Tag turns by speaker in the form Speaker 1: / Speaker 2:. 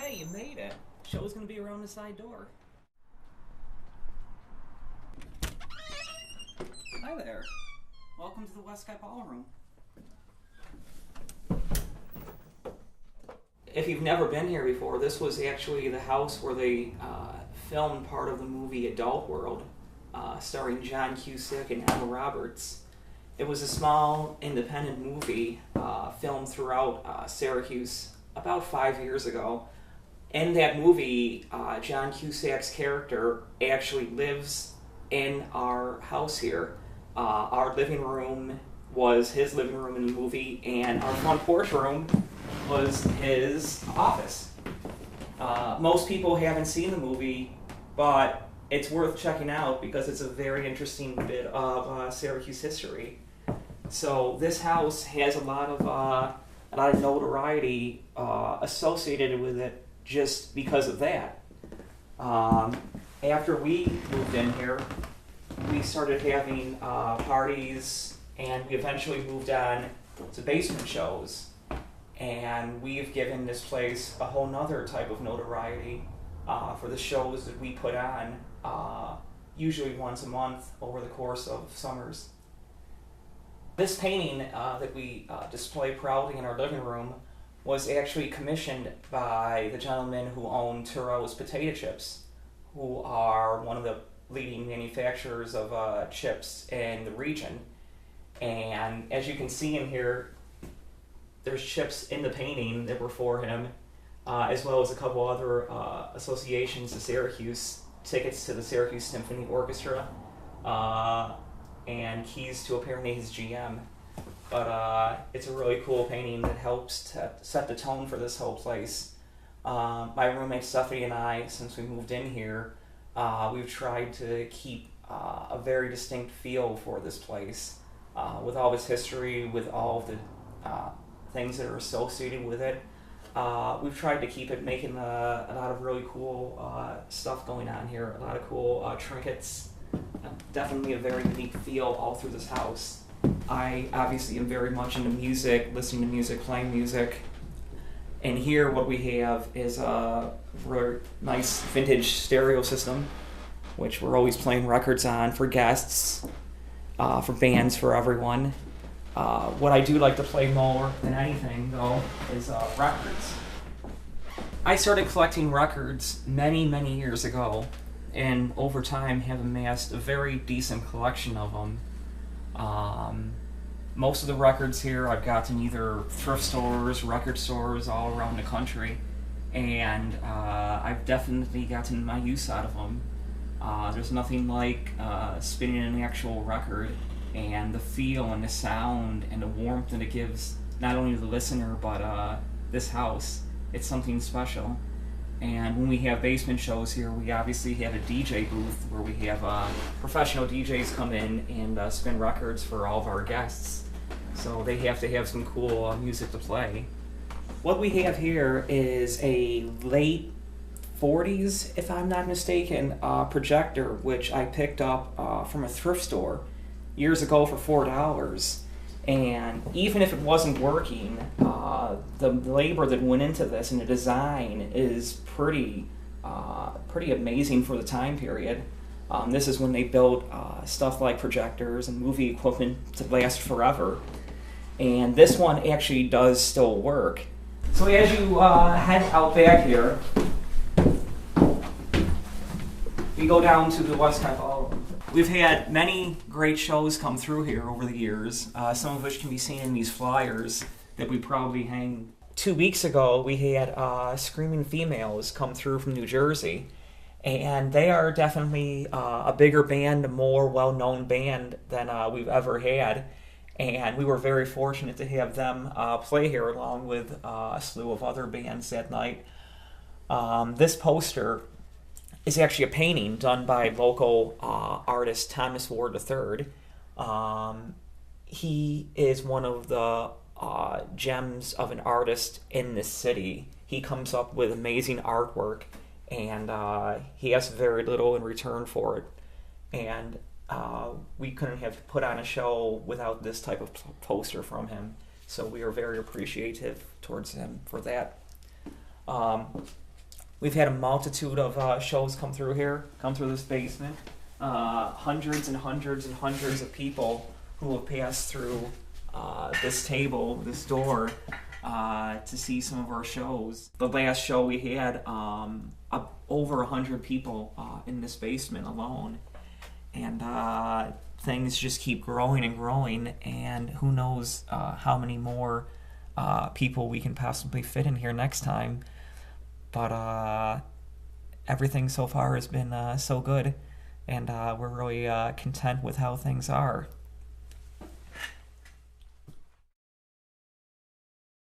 Speaker 1: Hey, you made it. Show's gonna be around the side door. Hi there. Welcome to the Westsky Ballroom. If you've never been here before, this was actually the house where they filmed part of the movie Adult World, starring John Cusack and Emma Roberts. It was a small, independent movie filmed throughout Syracuse about 5 years ago. In that movie, John Cusack's character actually lives in our house here. Our living room was his living room in the movie, and our front porch room was his office. Most people haven't seen the movie, but it's worth checking out because it's a very interesting bit of Syracuse history. So this house has a lot of notoriety associated with it just because of that. After we moved in here, we started having parties, and we eventually moved on to basement shows. And we've given this place a whole nother type of notoriety for the shows that we put on, usually once a month over the course of summers. This painting that we display proudly in our living room was actually commissioned by the gentleman who owned Turo's Potato Chips, who are one of the leading manufacturers of chips in the region. And as you can see in here, there's chips in the painting that were for him, as well as a couple other associations to Syracuse, tickets to the Syracuse Symphony Orchestra, and keys to apparently his GM. But it's a really cool painting that helps to set the tone for this whole place. My roommate Stephanie and I, since we moved in here, we've tried to keep a very distinct feel for this place, with all its history, with all of the things that are associated with it. We've tried to keep it making a lot of really cool stuff going on here, a lot of cool trinkets. Definitely a very unique feel all through this house. I obviously am very much into music, listening to music, playing music. And here what we have is a really nice vintage stereo system, which we're always playing records on for guests, for bands, for everyone. What I do like to play more than anything, though, is records. I started collecting records many, many years ago, and over time have amassed a very decent collection of them. Most of the records here I've gotten either thrift stores, record stores all around the country, and I've definitely gotten my use out of them. There's nothing like spinning an actual record and the feel and the sound and the warmth that it gives not only to the listener but this house. It's something special. And when we have basement shows here, we obviously have a DJ booth where we have professional DJs come in and spin records for all of our guests. So they have to have some cool music to play. What we have here is a late 40s, if I'm not mistaken, projector, which I picked up from a thrift store years ago for $4. And even if it wasn't working, the labor that went into this and the design is pretty amazing for the time period. This is when they built stuff like projectors and movie equipment to last forever. And this one actually does still work. So as you head out back here, we go down to the Westsky Ballroom. We've had many great shows come through here over the years, some of which can be seen in these flyers that we probably hang. 2 weeks ago, we had Screaming Females come through from New Jersey, and they are definitely a bigger band, a more well-known band than we've ever had, and we were very fortunate to have them play here along with a slew of other bands that night. This poster is actually a painting done by local artist Thomas Ward III. He is one of the gems of an artist in this city. He comes up with amazing artwork, and he asks very little in return for it. And we couldn't have put on a show without this type of poster from him. So we are very appreciative towards him for that. We've had a multitude of shows come through here, come through this basement. Hundreds and hundreds and hundreds of people who have passed through this table, this door, to see some of our shows. The last show we had over 100 people in this basement alone, and things just keep growing and growing. And who knows how many more people we can possibly fit in here next time. But everything so far has been so good, and we're really content with how things are.